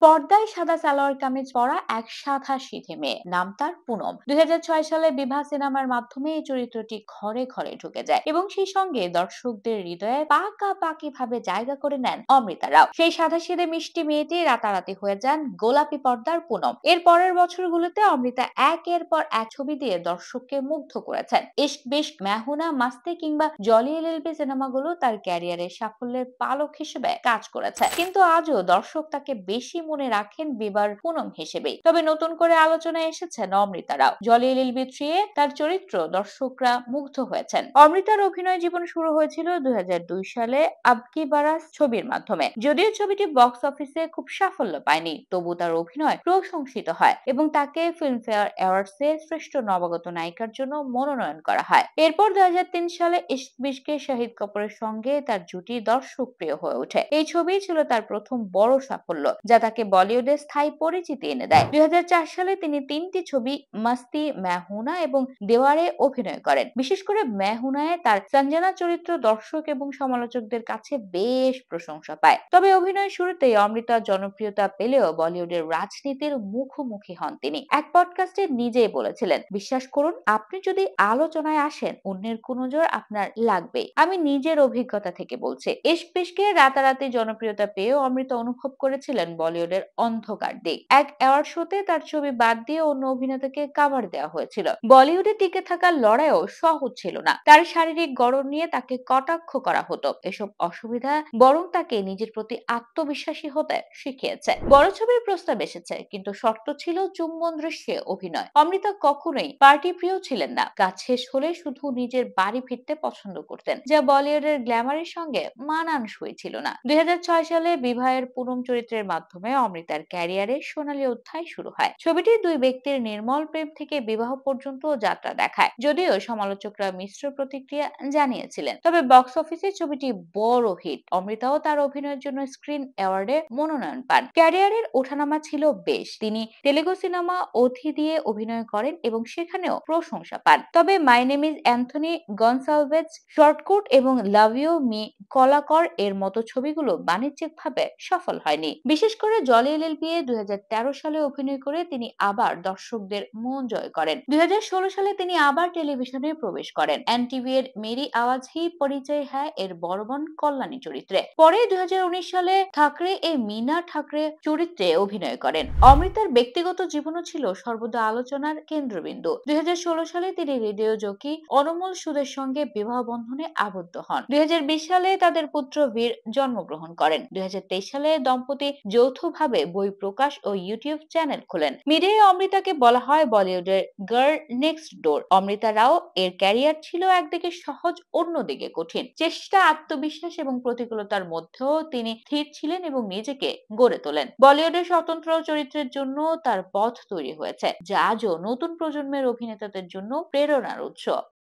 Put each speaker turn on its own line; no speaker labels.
পর্দায় সাদা সালোয়ার কামিজ পরা এক সাদা সিধে মেয়ে, নাম তার পুনম। 2006 সালে বিভা সিনেমার মাধ্যমে এই চরিত্রটি ঘরে ঘরে ঢুকে যায় এবং সেই সঙ্গে দর্শকদের হৃদয়ে পাকাপাকি ভাবে জায়গা করে নেন অমৃতা রাও। সেই সাদাসিধে মিষ্টি মেয়েটি রাতারাতি হয়ে যান গোলাপি পর্দার পুনম। এর পরের বছরগুলোতে অমৃতা একের পর এক ছবি দিয়ে দর্শককে মুগ্ধ করেছেন। ইশক বিশক, মেহুনা, মাস্তি কিংবা জলি এলএলবি সিনেমাগুলো তার ক্যারিয়ারের সাফল্যের পালক হিসেবে কাজ করেছে, কিন্তু আজও দর্শক তাকে বেশি মনে রাখেন বিবার পুনম হিসেবেই। তবে নতুন করে আলোচনায় এসেছেন অমৃতা রাও। জলি এলএলবি 3 এ তার চরিত্র দর্শকরা মুগ্ধ হয়েছেন। অমৃতার অভিনয় জীবন শুরু হয়েছিল 2002 সালে আবকি বারাস ছবির মাধ্যমে। যদিও ছবিটি বক্স অফিসে খুব সাফল্য পায়নি, তবু তার অভিনয় প্রশংসিত হয় এবং তাকে ফিল্মফেয়ার অ্যাওয়ার্ডসে শ্রেষ্ঠ নবাগত নায়িকার জন্য মনোনয়ন করা হয়। এরপর 2003 সালে ইশক বিশকে শাহিদ কাপুরের সঙ্গে তার জুটি দর্শকপ্রিয় হয়ে ওঠে। এই ছবি ছিল তার প্রথম বড় সাফল্য, যা তাকে বলিউডে স্থায়ী পরিচিতি এনে দেয়। 2004 সালে তিনি 3টি ছবি মাস্তি, মেহুনা এবং দেওয়ারে অভিনয় করেন। বিশেষ করে মেহুনায় তার সঞ্জনা চরিত্র দর্শক এবং সমালোচকদের কাছে বেশ প্রশংসা পায়। তবে অভিনয় শুরুতেই অমৃতা জনপ্রিয়তা পেলেও বলিউডের রাজনীতির মুখোমুখি হন তিনি। এক পডকাস্টে নিজেই বলেছিলেন, বিশ্বাস করুন, আপনি যদি আলোচনায় আসেন, অন্যের কোন নজর আপনার লাগবে। আমি নিজের অভিজ্ঞতা থেকে বলছি। ইশক বিশকে রাতারাতি জনপ্রিয়তা পেয়েও অমৃতা অনুভব করেছিলেন বলিউডের অন্ধকার দিক। এক অ্যাওয়ার্ড শোতে তার ছবি বাদ দিয়ে অন্য অভিনেতাকে কাভার দেওয়া হয়েছিল। বলিউডে টিকে থাকার লড়াইও সহজ ছিল না। তার শারীরিক গড়ন নিয়ে তাকে কটাক্ষ করা হতো। এসব অসুবিধা বরং তাকে নিজের প্রতি আত্মবিশ্বাসী হতে শিখিয়েছে। বড় ছবির প্রস্তাব এসেছে, কিন্তু শর্ত ছিল চুম্বন দৃশ্যে অভিনয়। অমৃতা কখনোই পার্টি প্রিয় ছিলেন না। কাজ শেষ হলে শুধু নিজের বাড়ি ফিরতে পছন্দ করতেন, যা বলিউডের গ্ল্যামারের সঙ্গে মানানসই ছিল না। 2006 সালে বিবাহের পুনম চরিত্রের মাধ্যমে অমৃতার ক্যারিয়ারের সোনালী অধ্যায় শুরু হয়। ছবিটি দুই ব্যক্তির নির্মল প্রেম থেকে বিবাহ পর্যন্ত যাত্রা দেখায়। যদিও সমালোচকরা মিশ্র প্রতিক্রিয়া জানিয়েছিলেন, তবে বক্স অফিসে ছবিটি বড় হিট। অমৃতাও তার অভিনয়ের জন্য স্ক্রিন অ্যাওয়ার্ডে মনোনয়ন পান। ক্যারিয়ারের ওঠানামা ছিল বেশ। তিনি তেলুগু সিনেমা অথি দিয়ে অভিনয় করেন এবং সেখানেও প্রশংসা পান। তবে my name is Anthony Gonsalves, shortcut এবং লাভ ইউ মি কলাকর এর মতো ছবিগুলো বাণিজ্যিকভাবে সফল হয়নি। বিশেষ করে জলি এলএলবি এ 2013 সালে অভিনয় করে তিনি আবার দর্শকদের মন জয় করেন। 2016 সালে তিনি আবার টেলিভিশনে প্রবেশ করেন এনটিভি এর মেরি আওয়াজ হি পরিচয় হ্যায় এর বড় বোন কল্যাণী চরিত্রে। পরে 2019 সালে ঠাকরে এ মিনা ঠাকরে চরিত্রে অভিনয় করেন। অমৃতার ব্যক্তিগত জীবনও ছিল সর্বদা আলোচনার কেন্দ্রবিন্দু। 2016 সালে তিনি রেডিও জকি অনমোল সুদের সঙ্গে বিবাহ বন্ধনে আবদ্ধ হন। 2020 সালে তাদের পুত্র বীর জন্মগ্রহণ করেন। 2023 সালে দম্পতি যৌথভাবে বই প্রকাশ ও ইউটিউব চ্যানেল খোলেন। মিডিয়ায় অমৃতাকে বলা হয় বলিউডের গার্ল নেক্সট ডোর। অমৃতা রাও এর ক্যারিয়ার ছিল একদিকে সহজ, অন্যদিকে কঠিন। চেষ্টা, আত্মবিশ্বাস এবং প্রতিকূলতার মধ্যেও তিনি স্থির ছিলেন এবং নিজেকে গড়ে তোলেন। বলিউডের স্বতন্ত্র চরিত্রের জন্য তার পথ তৈরি হয়েছে, যা আজও নতুন প্রজন্মের অভিনেতাদের জন্য প্রেরণার উৎস।